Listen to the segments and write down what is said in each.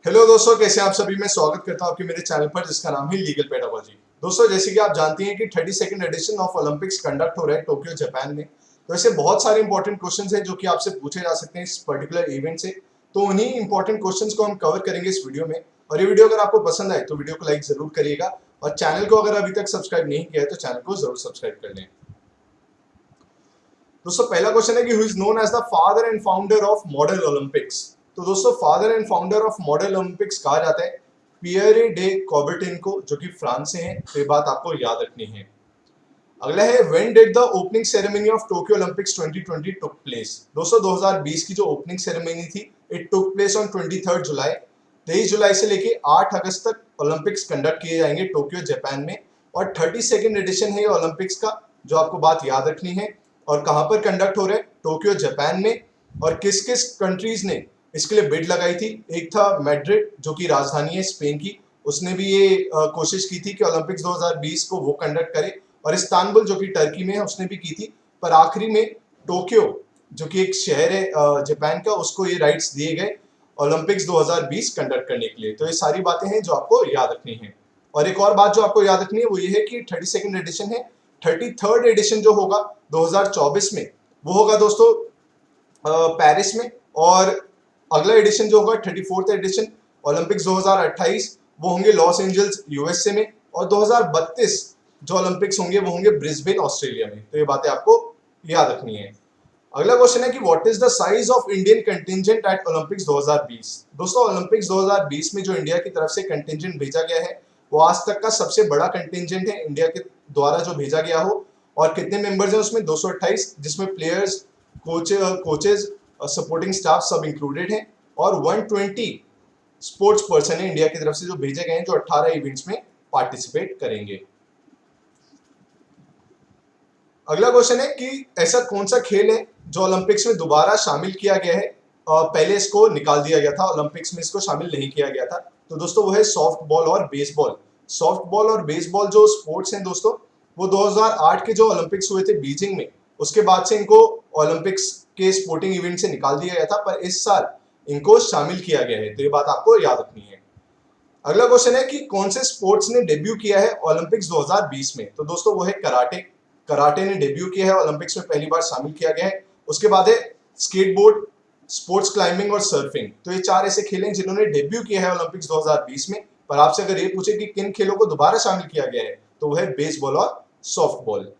Hello दोस्तों, कैसे हैं आप सभी। मैं स्वागत करता हूं आपके मेरे चैनल पर जिसका नाम है लीगल पेडागोजी। दोस्तों, जैसे कि आप जानते हैं कि 32nd addition of Olympics conduct हो रहा है टोक्यो जापान में। तो ऐसे बहुत सारे इंपॉर्टेंट क्वेश्चंस हैं जो कि आपसे पूछे जा सकते हैं इस पर्टिकुलर इवेंट से। तो उन्हीं इंपॉर्टेंट क्वेश्चंस को हम कवर करेंगे इस वीडियो में। और ये वीडियो अगर आपको पसंद आए तो वीडियो को लाइक जरूर करिएगा, और चैनल को अगर अभी तक सब्सक्राइब नहीं किया है तो चैनल को जरूर सब्सक्राइब कर लें। दोस्तों, पहला क्वेश्चन है कि who is known as the father and founder of model Olympics. तो दोस्तों, father and founder of model Olympics कहा जाता है पियरे डे कॉबर्टिन को, जो कि फ्रांस से हैं। तो ये बात आपको याद रखनी है। अगला है when did the opening ceremony of Tokyo Olympics 2020 took place. दोस्तों, 2020 की जो ओपनिंग सेरेमनी थी इट टुक प्लेस ऑन 23 जुलाई। 23 जुलाई से लेके 8 अगस्त तक ओलंपिक्स कंडक्ट किए जाएंगे टोक्यो जापान में। और 32nd एडिशन है ये ओलंपिक्स का, जो आपको बात याद रखनी है। और कहां पर कंडक्ट हो रहा है? टोक्यो जापान में। और किस किस कंट्रीज ने इसके लिए बिड लगाई थी? एक था मैड्रिड, जो कि राजधानी है स्पेन की, उसने भी ये कोशिश की थी कि ओलंपिक्स 2020 को वो कंडक्ट करे। और इस्तांबुल, जो कि टर्की में है, उसने भी की थी। पर आखिरी में टोक्यो, जो कि एक शहर है जापान का, उसको ये राइट्स दिए गए ओलंपिक्स 2020 कंडक्ट करने के लिए। तो ये सारी बातें हैं जो आपको याद रखनी है। और एक और बात जो आपको याद रखनी है वो ये है कि 32nd एडिशन है। 33rd एडिशन जो होगा 2024 में, वो होगा दोस्तों पेरिस में। और अगला एडिशन जो होगा 34th एडिशन ओलंपिक्स 2028, वो होंगे लॉस एंजल्स यूएसए में। और 2032 जो ओलंपिक्स होंगे वो होंगे ब्रिस्बेन ऑस्ट्रेलिया में। तो ये बातें आपको याद रखनी है। अगला क्वेश्चन है कि what is the size of Indian contingent eight Olympics 2020। दोस्तों, ओलंपिक्स 2020 में जो इंडिया की तरफ से कंटिजेंट भेजा गया है वो आज तक का सबसे बड़ा कंटिजेंट है इंडिया के द्वारा जो भेजा गया हो। और कितने मेंबर्स हैं उसमें? 228, जिसमें प्लेयर्स, कोचेज, सपोर्टिंग स्टाफ सब इंक्लूडेड हैं। और 120 स्पोर्ट्स पर्सन है इंडिया की तरफ से जो भेजे गए हैं, जो 18 इवेंट्स में पार्टिसिपेट करेंगे। अगला क्वेश्चन है कि ऐसा कौन सा खेल है जो ओलंपिक्स में दोबारा शामिल किया गया है? पहले इसको निकाल दिया गया था, ओलंपिक्स में इसको शामिल नहीं किया गया था। तो दोस्तों, वो है सॉफ्ट बॉल और बेसबॉल। सॉफ्ट बॉल और बेसबॉल जो स्पोर्ट्स हैं दोस्तों, वो 2008 के जो ओलंपिक्स हुए थे बीजिंग में, उसके बाद से इनको ओलंपिक्स के स्पोर्टिंग इवेंट से निकाल दिया गया था। पर इस साल इनको शामिल किया गया है। तो ये बात आपको याद रखनी है। अगला क्वेश्चन है कि कौन से स्पोर्ट्स ने डेब्यू किया है ओलंपिक्स 2020 में? तो दोस्तों, वो है कराटे। कराटे ने डेब्यू किया है ओलंपिक्स में, पहली बार शामिल किया गया है। उसके बाद है स्केटबोर्ड, स्पोर्ट्स क्लाइंबिंग और सर्फिंग। तो ये चार ऐसे खेल हैं जिन्होंने डेब्यू किया है ओलंपिक्स 2020 में। पर आपसे अगर ये पूछे कि किन खेलों को दोबारा शामिल किया गया है, तो वो है बेसबॉल और सॉफ्ट बॉल।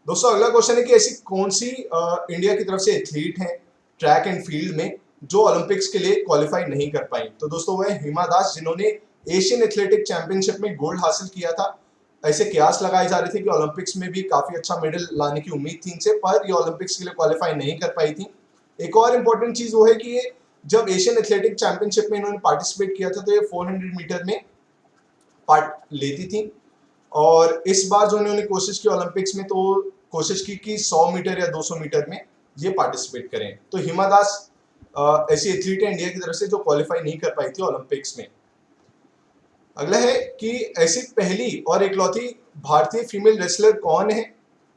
दोस्तों, अगला क्वेश्चन है कि ऐसी कौन सी इंडिया की तरफ से एथलीट हैं ट्रैक एंड फील्ड में जो ओलंपिक्स के लिए क्वालिफाई नहीं कर पाई? तो दोस्तों, वो है हिमा दास, जिन्होंने एशियन एथलेटिक चैंपियनशिप में गोल्ड हासिल किया था। ऐसे कयास लगाए जा रहे थे कि ओलंपिक्स में भी काफी अच्छा मेडल लाने की उम्मीद थी इनसे, पर ये ओलंपिक्स के लिए क्वालिफाई नहीं कर पाई थी। एक और इम्पोर्टेंट चीज वो है कि ये जब एशियन एथलेटिक चैंपियनशिप में इन्होंने पार्टिसिपेट किया था तो ये 400 मीटर में पार्ट लेती थी। और इस बार जो इन्होंने कोशिश की ओलंपिक्स में, तो कोशिश की कि 100 मीटर या 200 मीटर में ये पार्टिसिपेट करें। तो हिमा दास ऐसी एथलीट है इंडिया की तरफ से जो क्वालिफाई नहीं कर पाई थी ओलंपिक्स में। अगला है कि ऐसी पहली और इकलौती भारतीय फीमेल रेसलर कौन है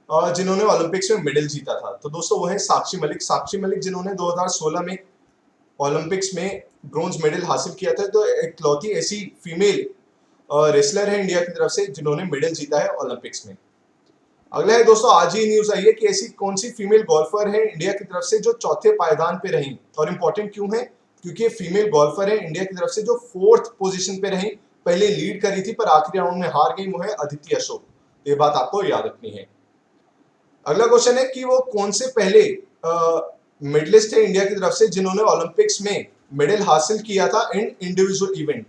जिन्होंने ओलंपिक्स में मेडल जीता था? तो दोस्तों, वो है साक्षी मलिक। साक्षी मलिक, जिन्होंने 2016 में ओलंपिक्स में ब्रोंज मेडल हासिल किया था। तो इकलौती ऐसी फीमेल रेसलर है इंडिया की तरफ से जिन्होंने मेडल जीता है ओलंपिक्स में। अगला है दोस्तों, आज ही न्यूज आई है कि ऐसी कौन सी फीमेल गोल्फर है इंडिया की तरफ से जो चौथे पायदान पे रही। और इंपॉर्टेंट क्यों है? क्योंकि ये फीमेल गोल्फर है इंडिया की तरफ से जो 4th पोजीशन पे रही। पहले लीड करी थी पर आखिरी राउंड में हार गई, वो है अदिति अशोक। तो ये बात आपको याद रखनी है। अगला क्वेश्चन है कि वो कौन से पहले मेडलिस्ट है इंडिया की तरफ से जिन्होंने ओलंपिक्स में मेडल हासिल किया था in individual event.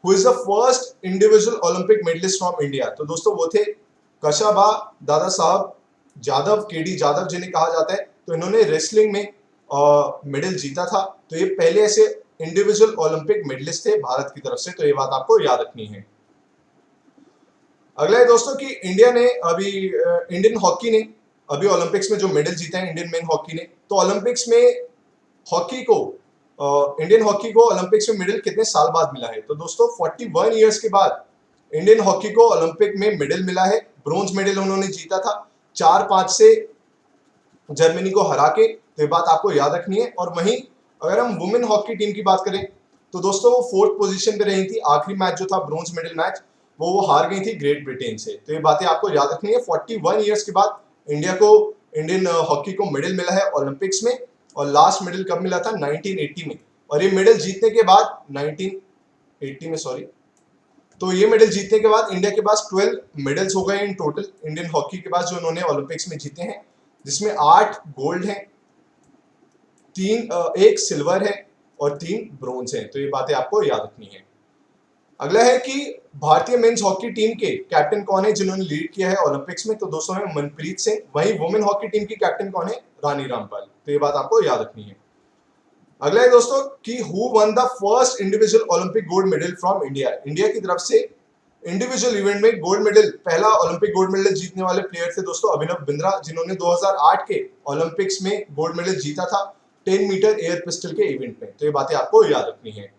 Who is the first individual Olympic medalist from India? तो दोस्तों, वो थे कशाबा दादा साहब जादव, केडी जादव जिन्हें कहा जाता है। तो इन्होंने रेसलिंग में मेडल जीता था। तो ये पहले ऐसे इंडिविजुअल ओलंपिक मेडलिस्ट थे भारत की तरफ से। तो ये बात आपको याद रखनी है। अगला है दोस्तों कि इंडियन हॉकी ने अभी ओलंपिक्स में जो मेडल जीता है इंडियन मेन हॉकी ने। तो ओलंपिक्स में हॉकी को इंडियन हॉकी को ओलंपिक्स में मेडल कितने साल बाद मिला है? तो दोस्तों, 41 ईयर्स के बाद इंडियन हॉकी को ओलंपिक में मेडल मिला है। ब्रोंज मेडल उन्होंने जीता था 4-5 से जर्मनी को हरा के। तो ये बात आपको याद रखनी है। और वहीं अगर हम वुमेन हॉकी टीम की बात करें तो दोस्तों वो 4th पोजीशन पे रही थी। आखिरी मैच जो था ब्रोंज मेडल मैच, वो हार गई थी ग्रेट ब्रिटेन से। तो ये बातें आपको याद रखनी है। 41 ईयर्स के बाद इंडियन हॉकी को मेडल मिला है ओलंपिक्स में, और लास्ट मेडल कब मिला था? 1980 में। और ये मेडल जीतने के बाद 1980 में, सॉरी, तो ये मेडल जीतने के बाद इंडिया के पास 12 मेडल्स हो गए इन टोटल इंडियन हॉकी के पास, जो उन्होंने ओलंपिक्स में जीते हैं, जिसमें 8 गोल्ड हैं, 1 सिल्वर है और 3 ब्रोंज हैं। तो ये बातें आपको याद रखनी है। अगला है कि भारतीय मेंस हॉकी टीम के कैप्टन कौन है जिन्होंने लीड किया है ओलंपिक्स में? तो दोस्तों है मनप्रीत सिंह। वहीं वुमेन हॉकी टीम की कैप्टन कौन है? रानी रामपाल। तो ये बात आपको याद रखनी है। अगला है दोस्तों कि who one the first individual Olympic gold medal from India? India की तरफ से इंडिविजुअल इवेंट में गोल्ड मेडल, पहला ओलंपिक गोल्ड मेडल जीतने वाले प्लेयर थे दोस्तों अभिनव बिंद्रा, जिन्होंने 2008 के ओलंपिक्स में गोल्ड मेडल जीता था 10 मीटर एयर पिस्टल के इवेंट में। तो ये बातें आपको याद रखनी है।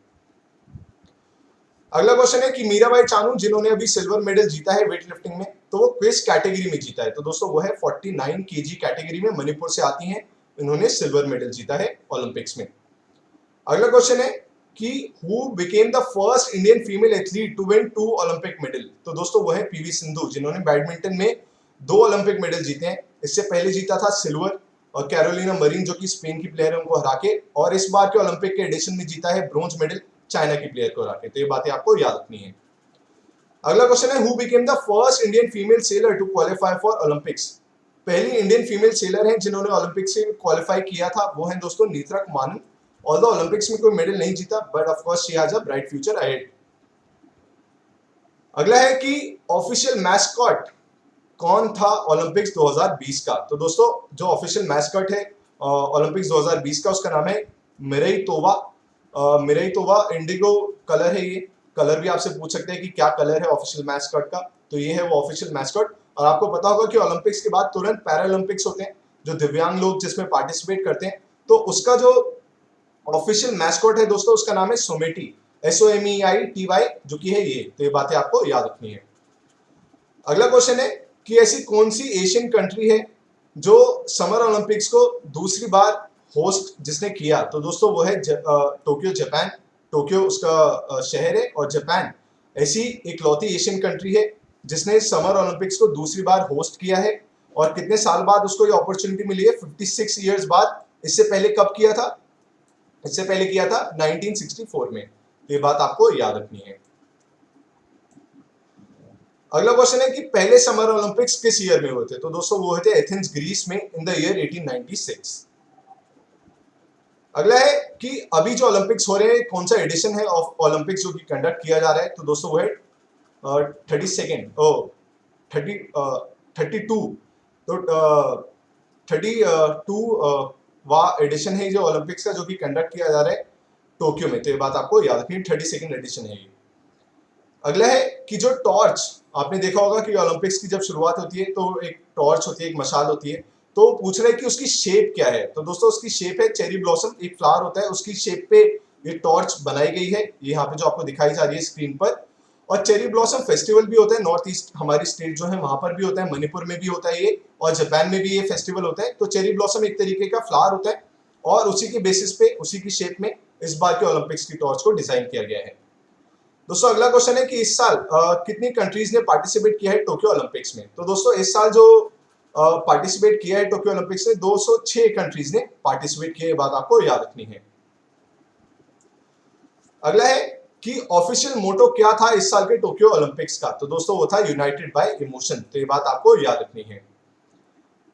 अगला क्वेश्चन है कि मीराबाई चानू, जिन्होंने अभी सिल्वर मेडल जीता है वेट लिफ्टिंग में, तो वो किस कैटेगरी में जीता है? तो दोस्तों वो है 49 केजी कैटेगरी में, मणिपुर से आती हैं, इन्होंने सिल्वर मेडल जीता है ओलंपिक्स में। अगला क्वेश्चन है कि who became the first Indian female athlete to win 2 Olympic medal? तो दोस्तों वो है पीवी सिंधु, जिन्होंने बैडमिंटन में 2 ओलंपिक मेडल जीते हैं। इससे पहले जीता था सिल्वर, और कैरोलिना मरीन जो कि स्पेन की प्लेयर है उनको हरा के, और इस बार के ओलंपिक के एडिशन में जीता है ब्रोंज मेडल चाइना की प्लेयर को हरा के। तो ये बातें आपको याद रखनी है। अगला क्वेश्चन है who became the first Indian female sailor to qualify for Olympics? पहली इंडियन फीमेल सेलर है जिन्होंने ओलंपिक्स से क्वालिफाई किया था, वो है दोस्तों नीतरा कुमारन। ऑल्दो ओलंपिक्स में कोई मेडल नहीं जीता, but of course she has a bright future ahead. अगला है कि ऑफिशियल मैस्कॉट कौन था ओलंपिक्स 2020 का? तो दोस्तों जो ऑफिशियल मैस्कॉट है ओलंपिक्स 2020 का, उसका नाम है मिरेई तोवा। मिरेई तोवा इंडिगो कलर है, ये कलर भी आपसे पूछ सकते हैं कि क्या कलर है ऑफिशियल मैस्कॉट का, तो ये है वो ऑफिशियल मैस्कॉट। और आपको पता होगा कि ओलंपिक्स के बाद तुरंत पैरालंपिक्स होते हैं, जो दिव्यांग लोग जिसमें पार्टिसिपेट करते हैं, तो उसका जो ऑफिशियल मैस्कॉट है दोस्तों, उसका नाम है सोमेटी, SOMEITY, जो कि है ये। तो ये बातें आपको याद रखनी है। अगला क्वेश्चन है कि ऐसी कौन सी एशियन कंट्री है जो समर ओलंपिक्स को दूसरी बार होस्ट जिसने किया? तो दोस्तों वो है टोक्यो, जापान। टोक्यो उसका शहर है, और जापान ऐसी इकलौती एशियन कंट्री है जिसने समर ओलंपिक्स को दूसरी बार होस्ट किया है। और कितने साल बाद उसको ये अपॉर्चुनिटी मिली है? 56 ईयर्स बाद। इससे पहले कब किया था? इससे पहले किया था 1964 में। ये बात आपको याद रखनी है। अगला क्वेश्चन है कि पहले समर ओलंपिक्स किस ईयर में हुए थे? तो दोस्तों वो हुए थे एथेंस, ग्रीस में, इन द ईयर 1896। अगला है कि अभी जो ओलंपिक्स हो रहे हैं, कौन सा एडिशन है ऑफ ओलंपिक्स जो कि कंडक्ट किया जा रहा है? तो दोस्तों वो है 32। तो 32 वा एडिशन है जो ओलंपिक्स का, जो कि कंडक्ट किया जा रहा है टोक्यो में। तो ये बात आपको याद रखनी है, 32nd एडिशन है ये। अगला है कि जो टॉर्च, आपने देखा होगा कि ओलंपिक्स की जब शुरुआत होती है तो एक टॉर्च होती है, एक मशाल होती है, तो पूछ रहे हैं कि उसकी शेप क्या है? तो दोस्तों उसकी शेप है चेरी ब्लॉसम, एक फ्लावर होता है, उसकी शेप पे ये टॉर्च बनाई गई है, ये यहाँ पे जो आपको दिखाई जा रही है स्क्रीन पर। और चेरी ब्लॉसम फेस्टिवल भी होता है नॉर्थ ईस्ट, हमारी स्टेट जो है वहां पर भी होता है, मणिपुर में भी होता है ये, और जापान में भी ये फेस्टिवल होता है। तो चेरी ब्लॉसम एक तरीके का फ्लावर होता है, और उसी के बेसिस पे, उसी की शेप में इस बार के ओलंपिक्स की टॉर्च को डिजाइन किया गया है। दोस्तों अगला क्वेश्चन है कि इस साल कितनी कंट्रीज ने पार्टिसिपेट किया है टोक्यो ओलंपिक्स में? तो दोस्तों इस साल जो पार्टिसिपेट किया है टोक्यो ओलंपिक्स में, 206 कंट्रीज ने पार्टिसिपेट किया है, बात आपको याद रखनी है। अगला है कि ऑफिशियल मोटो क्या था इस साल के टोक्यो ओलंपिक्स का? तो दोस्तों वो था यूनाइटेड बाय इमोशन। तो ये बात आपको याद रखनी है।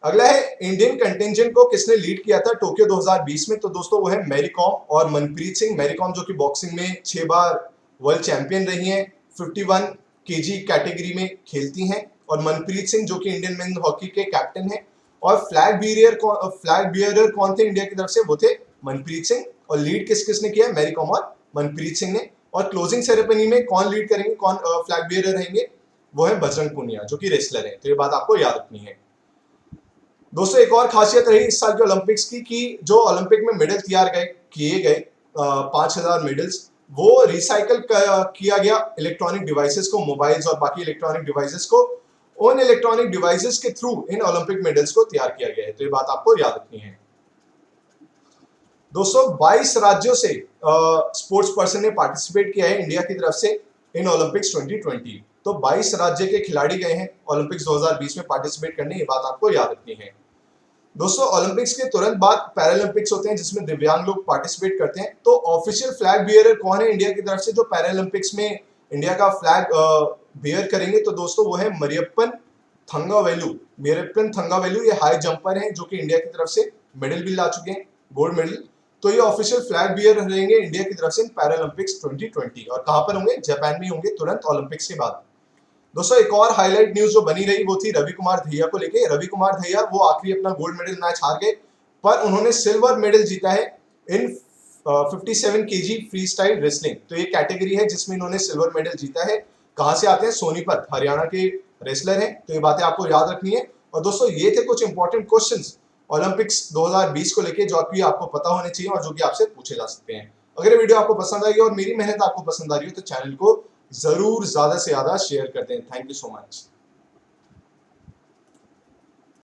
अगला है इंडियन कंटिंजेंट को किसने लीड किया था टोक्यो 2020 में? तो दोस्तों वो है मैरी कॉम और मनप्रीत सिंह। मैरी कॉम जो कि बॉक्सिंग में 6 बार वर्ल्ड चैंपियन रही हैं, 51 केजी कैटेगरी में खेलती हैं, और मनप्रीत सिंह जो कि इंडियन मेन हॉकी के कैप्टन हैं। और फ्लैग बियरर कौन थे इंडिया की तरफ से? वो थे मनप्रीत सिंह। और लीड किस किसने किया? मैरी कॉम और मनप्रीत सिंह ने। और क्लोजिंग सेरेमनी में कौन लीड करेंगे, कौन फ्लैग बियरर रहेंगे? वो है बजरंग पुनिया, जो कि रेसलर है। तो ये बात आपको याद रखनी है। दोस्तों एक और खासियत रही इस साल के ओलंपिक्स की कि जो ओलंपिक में मेडल तैयार किए गए 5000 मेडल्स, वो रिसाइकल किया गया इलेक्ट्रॉनिक डिवाइसेस को, मोबाइल्स और बाकी इलेक्ट्रॉनिक डिवाइसेस को, उन इलेक्ट्रॉनिक डिवाइसेस के थ्रू इन ओलंपिक मेडल्स को तैयार किया गया है। तो ये बात आपको याद रखनी है। दोस्तों 22 राज्यों से स्पोर्ट्स पर्सन ने पार्टिसिपेट किया है इंडिया की तरफ से इन ओलंपिक्स 2020। तो 22 राज्य के खिलाड़ी गए हैं ओलंपिक्स 2020 में पार्टिसिपेट करने, ये बात आपको याद रखनी है। दोस्तों ओलंपिक्स के तुरंत बाद पैरालंपिक्स होते हैं जिसमें दिव्यांग लोग पार्टिसिपेट करते हैं। तो ऑफिशियल फ्लैग बियरर कौन है इंडिया की तरफ से जो पैरालंपिक्स में इंडिया का फ्लैग बियर करेंगे? तो दोस्तों वो है मरियप्पन थंगावेलु। मरियप्पन थंगावेलु ये हाई जंपर हैं जो कि इंडिया की तरफ से मेडल भी ला चुके हैं, गोल्ड मेडल। तो ये ऑफिशियल फ्लैग बियर रहेंगे इंडिया की तरफ से पैरालंपिक्स 2020। और कहां पर होंगे? जापान में होंगे तुरंत ओलंपिक्स के बाद। दोस्तों एक और हाईलाइट न्यूज जो बनी रही वो थी रवि कुमार दहिया को लेके। रवि कुमार दहिया वो आखिरी अपना गोल्ड मेडल मैच हार गए, पर उन्होंने सिल्वर मेडल जीता है इन 57 केजी फ्री स्टाइल रेसलिंग। तो ये कैटेगरी है जिसमें इन्होंने सिल्वर मेडल जीता है। कहां से आते हैं? सोनीपत, हरियाणा के रेसलर हैं। तो ये बातें आपको याद रखनी है। और दोस्तों ये थे कुछ इंपॉर्टेंट क्वेश्चंस ओलंपिक्स 2020 को लेके जो कि आपको पता होने चाहिए और जो कि आपसे पूछे जा सकते हैं। अगर ये वीडियो आपको पसंद आई और मेरी मेहनत आपको पसंद आ रही हो तो चैनल को जरूर ज्यादा से ज्यादा शेयर कर दें। Thank you so much.